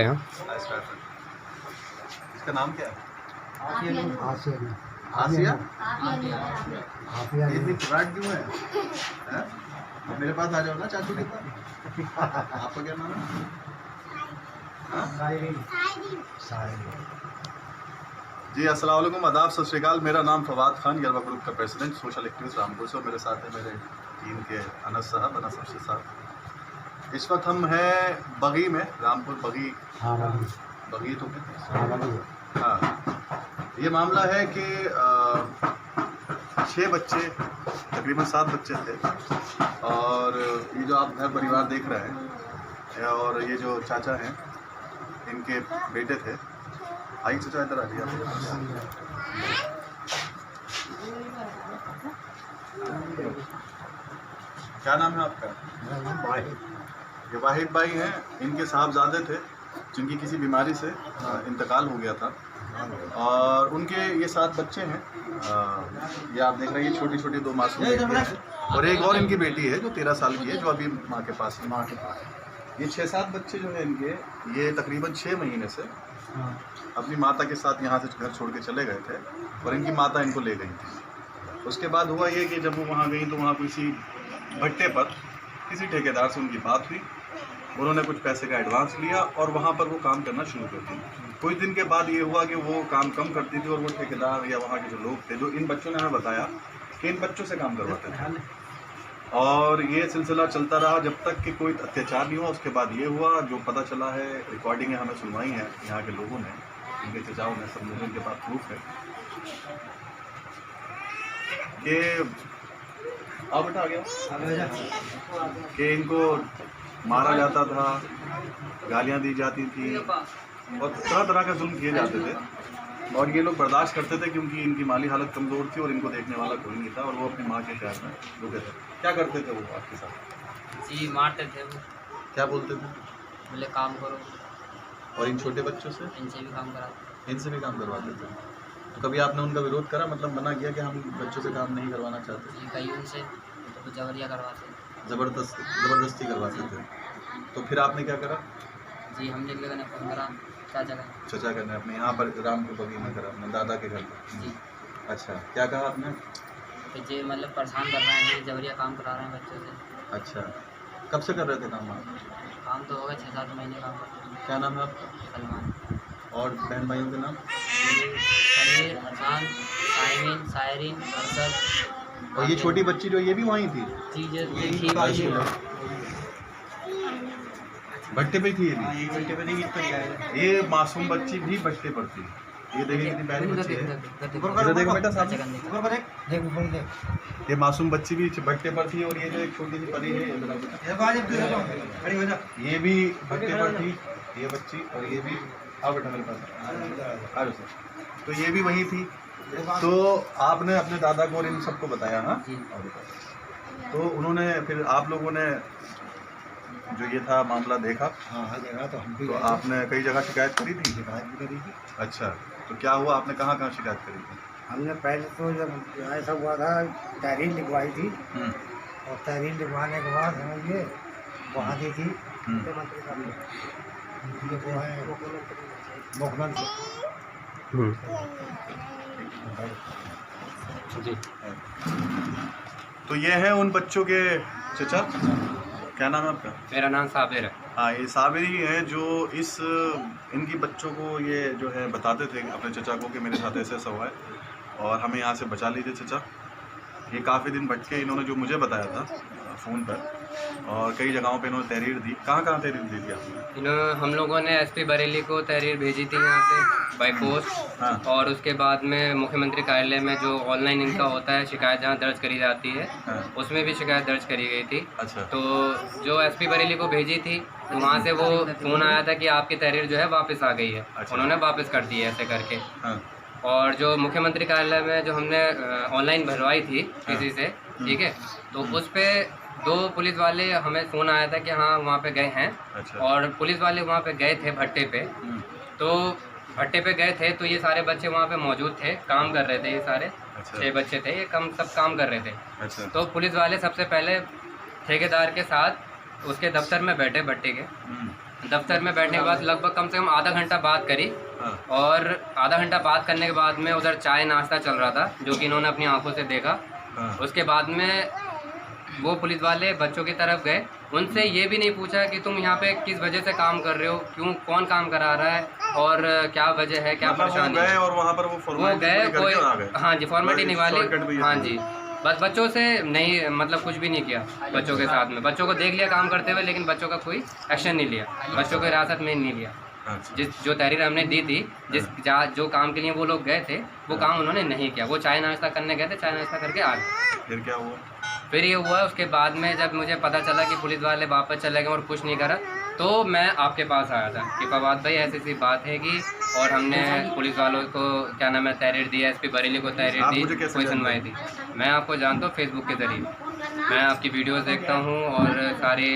हैं। इसका नाम क्या है? आसिया। आसिया। ये इतनी घबराहट क्यों है? हैं? अब मेरे पास आ जाओ ना चाचू के पास। आपका क्या नाम है? हाँ? जी अस्सलाम वालेकुम, आदाब, सत श्री अकाल। मेरा नाम फवाद खान, यरवा ग्रुप का प्रेसिडेंट, सोशल एक्टिविस्ट रामपुर से। मेरे साथ है मेरे टीम के अनस अफसर साहब। इस वक्त हम हैं बगी में, रामपुर बगी। बगी तो हाँ, ये मामला है कि 6 बच्चे, तकरीबन 7 बच्चे थे, और ये जो आप घर परिवार देख रहे हैं, और ये जो चाचा हैं इनके बेटे थे। आई चाचा इधर आ जाइए। क्या नाम है आपका? ये वाहिद भाई हैं, इनके साहबजादे थे जिनकी किसी बीमारी से इंतकाल हो गया था, और उनके ये 7 बच्चे हैं। ये आप देख रहे हैं, ये छोटी छोटी 2 मासूम बेटियां हैं, और एक और इनकी बेटी है जो 13 साल की है, जो अभी माँ के पास है। ये 6-7 बच्चे जो हैं इनके, ये तकरीबन 6 महीने से अपनी माता के साथ यहाँ से घर छोड़ के चले गए थे, और इनकी माता इनको ले गई थी। उसके बाद हुआ ये कि जब वो वहाँ गई तो वहाँ किसी भट्टे पर किसी ठेकेदार से उनकी बात हुई। उन्होंने कुछ पैसे का एडवांस लिया और वहाँ पर वो काम करना शुरू कर दी। कुछ दिन के बाद ये हुआ कि वो काम कम करती थी, और वो ठेकेदार या वहाँ के जो लोग थे, जो इन बच्चों ने हमें बताया कि इन बच्चों से काम करवाते थे, और ये सिलसिला चलता रहा जब तक कि कोई अत्याचार नहीं हुआ। उसके बाद ये हुआ, जो पता चला है, रिकॉर्डिंग हमें सुनवाई है यहाँ के लोगों ने, इनके चचाओं ने, सब लोगों के पास प्रूफ है कि अब बेटा आ गया कि इनको मारा जाता था, गालियाँ दी जाती थी, और तरह तरह का जुल्म किए जाते थे, और ये लोग बर्दाश्त करते थे क्योंकि इनकी माली हालत कमज़ोर थी और इनको देखने वाला कोई नहीं था, और वो अपनी माँ के प्यार में रुके थे। क्या करते थे वो आपके साथ? जी मारते थे वो। क्या बोलते थे? बोले काम करो। और इन छोटे बच्चों से? इनसे भी काम कराते। इनसे भी काम करवाते थे। तो कभी आपने उनका विरोध करा, मतलब मना किया कि हम बच्चों से काम नहीं करवाना चाहते? जी कई उनसे तो जबरिया करवाते। ज़बरदस्ती करवाते थे। तो फिर आपने क्या करा? जी हमने लगने फ़ोन करा चचा करने अपने यहाँ पर रामपुर बगी में करा, अपने दादा के घर पर। जी। अच्छा, क्या कहा आपने? तो जी मतलब परेशान कर रहे हैं, जबरिया काम करा रहे हैं बच्चों से। अच्छा, कब से कर रहे थे काम आप? काम तो हो गए 6-7 महीने काम करते हैं। क्या नाम है आपका? सलमान। और बहन भाइयों के नाम? समीर, अरसान, साइमिन, सायरीन, अरसद। और ये छोटी बच्ची जो, ये भी वहीं थी? जी जो भट्टे पे थी ये भी? भट्टे पे नहीं, ये मासूम बच्ची भी भट्टे पर थी। ये देखिए कितनी प्यारी बच्ची है। इधर देखो बेटा सामने, ये मासूम बच्ची भी भट्टे पर थी, और ये जो एक छोटी सी परी है, ये भी भट्टे पर थी, ये बच्ची। और ये भी, आओ बेटा मेरे पास, आ जाओ सर। तो ये भी वहीं थी। तो आपने अपने दादा को और इन सबको बताया? हाँ, तो उन्होंने, फिर आप लोगों ने जो ये था मामला देखा? हाँ देखा। तो हम भी तो आपने कई जगह शिकायत करी थी? शिकायत भी करी थी। अच्छा, तो क्या हुआ, आपने कहाँ कहाँ शिकायत करी थी? हमने पहले तो जब ऐसा हुआ था, तहरीर लिखवाई थी, और तहरीर लिखवाने के बाद समझिए वहाँ दी थी मुख्यमंत्री। जी। तो ये हैं उन बच्चों के चचा। क्या नाम है आपका? मेरा नाम साबिर है। हाँ, ये साबिर ही है जो इनकी बच्चों को ये जो है बताते थे अपने चचा को कि मेरे साथ ऐसा ऐसा हुआ है, और हमें यहाँ से बचा लीजिए चचा। ये काफ़ी दिन भटके, इन्होंने जो मुझे बताया था फ़ोन पर, और कई जगहों पे इन्होंने तहरीर दी। कहाँ कहाँ तहरीर दी थी आपने? हम लोगों ने एसपी बरेली को तहरीर भेजी थी यहाँ से बाई पोस्ट। हाँ। और उसके बाद में मुख्यमंत्री कार्यालय में जो ऑनलाइन इनका होता है शिकायत, जहाँ दर्ज करी जाती है, हाँ। उसमें भी शिकायत दर्ज करी गई थी। अच्छा। तो जो एसपी बरेली को भेजी थी, वहाँ से वो फ़ोन आया था कि आपकी तहरीर जो है वापस आ गई है। अच्छा। उन्होंने वापस कर दी है ऐसे करके। हाँ। और जो मुख्यमंत्री कार्यालय में जो हमने ऑनलाइन भरवाई थी किसी से, ठीक है, तो उस पर 2 पुलिस वाले, हमें फ़ोन आया था कि हाँ वहाँ पे गए हैं। अच्छा। और पुलिस वाले वहाँ पे गए थे भट्टे पे। तो भट्टे पे गए थे तो ये सारे बच्चे वहाँ पे मौजूद थे, काम कर रहे थे। ये सारे 6 बच्चे थे, ये सब काम कर रहे थे। अच्छा। तो पुलिस वाले सबसे पहले ठेकेदार के साथ उसके दफ्तर में बैठे भट्टे के दफ्तर में बैठने के बाद लगभग कम से कम आधा घंटा बात करी। हाँ। और आधा घंटा बात करने के बाद में उधर चाय नाश्ता चल रहा था, जो कि इन्होंने अपनी आंखों से देखा। हाँ। उसके बाद में वो पुलिस वाले बच्चों की तरफ गए, उनसे ये भी नहीं पूछा कि तुम यहाँ पे किस वजह से काम कर रहे हो, क्यों, कौन काम करा रहा है और क्या वजह है, क्या परेशानी है। और वहाँ पर वो गए कोई, हाँ जी, फॉर्मेलिटी निभाली, हाँ जी, बस बच्चों से नहीं, मतलब कुछ भी नहीं किया बच्चों के साथ में। बच्चों को देख लिया काम करते हुए, लेकिन बच्चों का कोई एक्शन नहीं लिया, बच्चों को हिरासत में नहीं लिया। जो तहरीर हमने दी थी, जो काम के लिए वो लोग गए थे, वो काम उन्होंने नहीं किया। वो चाय नाश्ता करने गए थे, चाय नाश्ता करके आ गए। फिर क्या हुआ? फिर ये हुआ, उसके बाद में जब मुझे पता चला कि पुलिस वाले वापस चले गए और कुछ नहीं करा, तो मैं आपके पास आया था कि फवाद भाई ऐसी ऐसी बात है कि, और हमने पुलिस वालों को क्या नाम है तहरीर दी, एसपी बरेली को तहरीर दी, कोई सुनवाई दी। मैं आपको जानता हूँ फेसबुक के ज़रिए, मैं आपकी वीडियोस देखता हूँ और सारे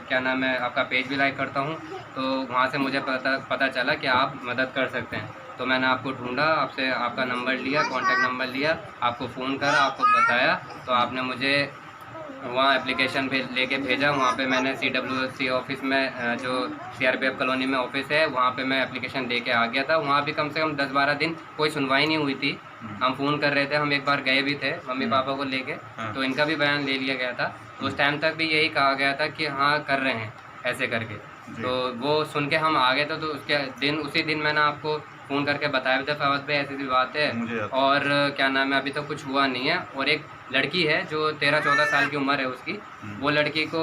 क्या नाम है आपका पेज भी लाइक करता हूँ, तो वहाँ से मुझे पता चला कि आप मदद कर सकते हैं। तो मैंने आपको ढूंढा, आपसे आपका नंबर लिया, कॉन्टैक्ट नंबर लिया, आपको फ़ोन करा, आपको बताया, तो आपने मुझे वहाँ एप्लीकेशन पे लेके भेजा। वहाँ पे मैंने CWC ऑफिस में, जो CRPF कॉलोनी में ऑफिस है, वहाँ पे मैं एप्लीकेशन दे के आ गया था। वहाँ भी कम से कम 10-12 दिन कोई सुनवाई नहीं हुई थी। हम फ़ोन कर रहे थे, हम एक बार गए भी थे मम्मी पापा को लेके, तो इनका भी बयान ले लिया गया था। उस टाइम तक भी यही कहा गया था कि हाँ कर रहे हैं ऐसे करके, तो वो सुन के हम आ गए थे। तो उसी दिन मैंने आपको फ़ोन करके बताया भी था, फवाद भाई ऐसी ऐसी बात है, और क्या नाम है अभी तक कुछ हुआ नहीं है। और एक लड़की है जो 13-14 साल की उम्र है उसकी, वो लड़की को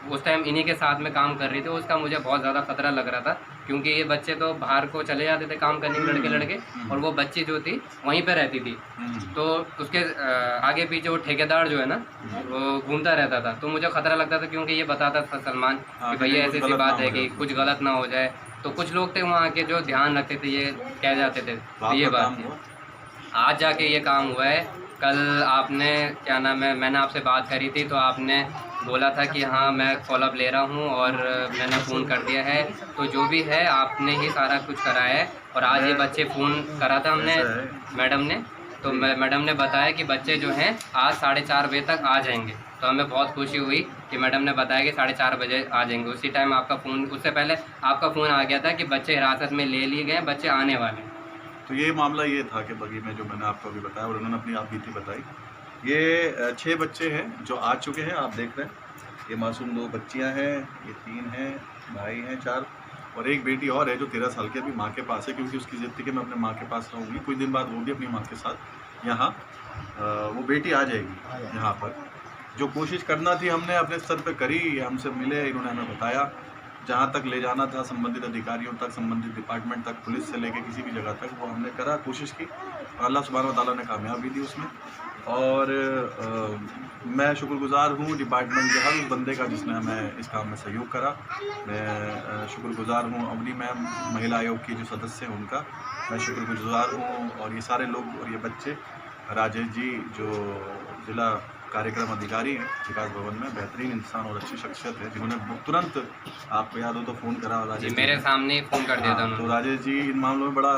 उस टाइम इन्हीं के साथ में काम कर रही थी। उसका मुझे बहुत ज़्यादा खतरा लग रहा था, क्योंकि ये बच्चे तो बाहर को चले जाते थे काम करने के लड़के, और वो बच्ची जो थी वहीं पे रहती थी। तो उसके आगे पीछे वो ठेकेदार जो है ना, वो घूमता रहता था। तो मुझे खतरा लगता था, क्योंकि ये बताता था सलमान कि भैया ऐसी ऐसी बात है कि कुछ गलत ना हो जाए। तो कुछ लोग थे वहाँ के जो ध्यान रखते थे, ये कह जाते थे। तो ये बात है, आज जाके ये काम हुआ है। कल आपने क्या नाम है, मैंने आपसे बात करी थी, तो आपने बोला था कि हाँ मैं फॉलोअप ले रहा हूँ, और मैंने फ़ोन कर दिया है। तो जो भी है आपने ही सारा कुछ कराया है। और आज ये बच्चे फ़ोन करा था हमने मैडम ने, तो मैडम ने बताया कि बच्चे जो हैं आज 4:30 बजे तक आ जाएंगे। तो हमें बहुत खुशी हुई कि मैडम ने बताया कि 4:30 बजे आ जाएंगे। उसी टाइम आपका फ़ोन, उससे पहले आपका फ़ोन आ गया था कि बच्चे हिरासत में ले लिए गए, बच्चे आने वाले। तो ये मामला ये था कि बगी में, जो मैंने आपको अभी बताया और उन्होंने अपनी आप बीती बताई, ये 6 बच्चे हैं जो आ चुके हैं, आप देख रहे हैं। ये मासूम 2 बच्चियां हैं, ये 3 हैं, भाई हैं 4, और एक बेटी और है जो 13 साल की, अभी माँ के पास है, क्योंकि उसकी जिद थी कि मैं अपने माँ के पास रहूँगी। कुछ दिन बाद वो भी अपनी माँ के साथ यहाँ, वो बेटी आ जाएगी यहाँ पर। जो कोशिश करना थी हमने अपने स्तर पर करी, हमसे मिले, इन्होंने हमें बताया, जहाँ तक ले जाना था संबंधित अधिकारियों तक, संबंधित डिपार्टमेंट तक, पुलिस से लेके किसी भी जगह तक, वो हमने करा, कोशिश की, और अल्लाह सुब्हानहू व तआला ने कामयाबी दी उसमें। और मैं शुक्रगुज़ार हूँ डिपार्टमेंट के हर उस बंदे का जिसने हमें इस काम में सहयोग करा। मैं शुक्रगुज़ार हूँ अवनी मैम, महिला आयोग की जो सदस्य हैं, उनका मैं शुक्रगुज़ार हूँ। और ये सारे लोग और ये बच्चे, राजेश जी जो ज़िला कार्यक्रम अधिकारी हैं विकास भवन में, बेहतरीन इंसान और अच्छी शख्सियत है, जिन्होंने तुरंत, आपको याद हो तो फ़ोन करा, राजेश मेरे सामने ही फ़ोन कर दिया था। तो राजेश जी इन मामलों में बड़ा,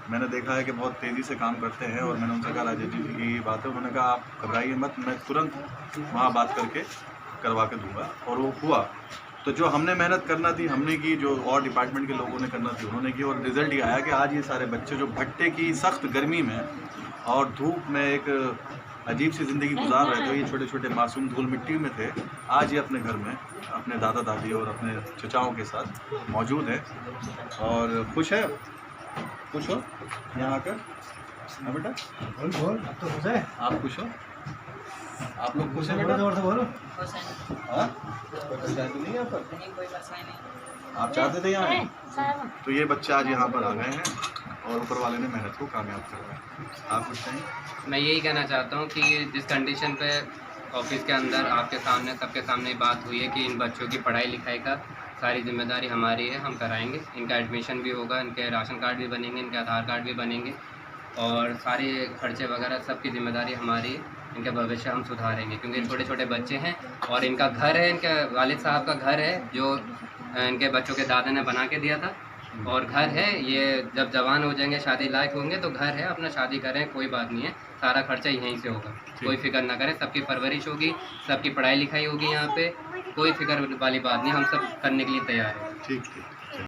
मैंने देखा है कि बहुत तेज़ी से काम करते हैं। और मैंने उनसे कहा राजेश जी की बात है, उन्होंने कहा आप घबराइए मत, मैं तुरंत वहाँ बात करके करवा के दूँगा, और वो हुआ। तो जो हमने मेहनत करना थी हमने की, जो और डिपार्टमेंट के लोगों ने करना थी उन्होंने की, और रिज़ल्ट ये आया कि आज ये सारे बच्चे जो भट्टे की सख्त गर्मी में और धूप में एक अजीब सी ज़िंदगी गुजार रहे थे, ये छोटे छोटे मासूम धूल मिट्टी में थे, आज ये अपने घर में अपने दादा दादी और अपने चचाओं के साथ मौजूद है। और खुश है, खुश हो यहाँ आकर? हाँ बेटा, बोल, अब तो खुश है। आप खुश हो? आप लोग खुश हैं बेटा? जोर से बोलो। हाँ, कोई परेशानी नहीं है यहाँ पर? नहीं, कोई परेशानी नहीं। आप चाहते थे यहाँ आए? तो ये बच्चे आज यहाँ पर आ गए हैं, और ऊपर वाले ने मेहनत को कामयाब करवाया। आप कुछ नहीं? मैं यही कहना चाहता हूँ कि जिस कंडीशन पे ऑफिस के अंदर आपके सामने, सबके सामने बात हुई है कि इन बच्चों की पढ़ाई लिखाई का सारी जिम्मेदारी हमारी है, हम कराएंगे। इनका एडमिशन भी होगा, इनके राशन कार्ड भी बनेंगे, इनके आधार कार्ड भी बनेंगे, और सारे खर्चे वगैरह सबकी जिम्मेदारी हमारी है। इनके भविष्य हम सुधारेंगे, क्योंकि छोटे छोटे बच्चे हैं, और इनका घर है, इनके वालिद साहब का घर है जो इनके बच्चों के दादा ने बना के दिया था, और घर है। ये जब जवान हो जाएंगे, शादी लायक होंगे, तो घर है, अपना शादी करें, कोई बात नहीं है, सारा खर्चा यहीं से होगा, कोई फिक्र ना करें। सबकी परवरिश होगी, सबकी पढ़ाई लिखाई होगी यहाँ पे, कोई फिक्र वाली बात नहीं, हम सब करने के लिए तैयार हैं। ठीक है।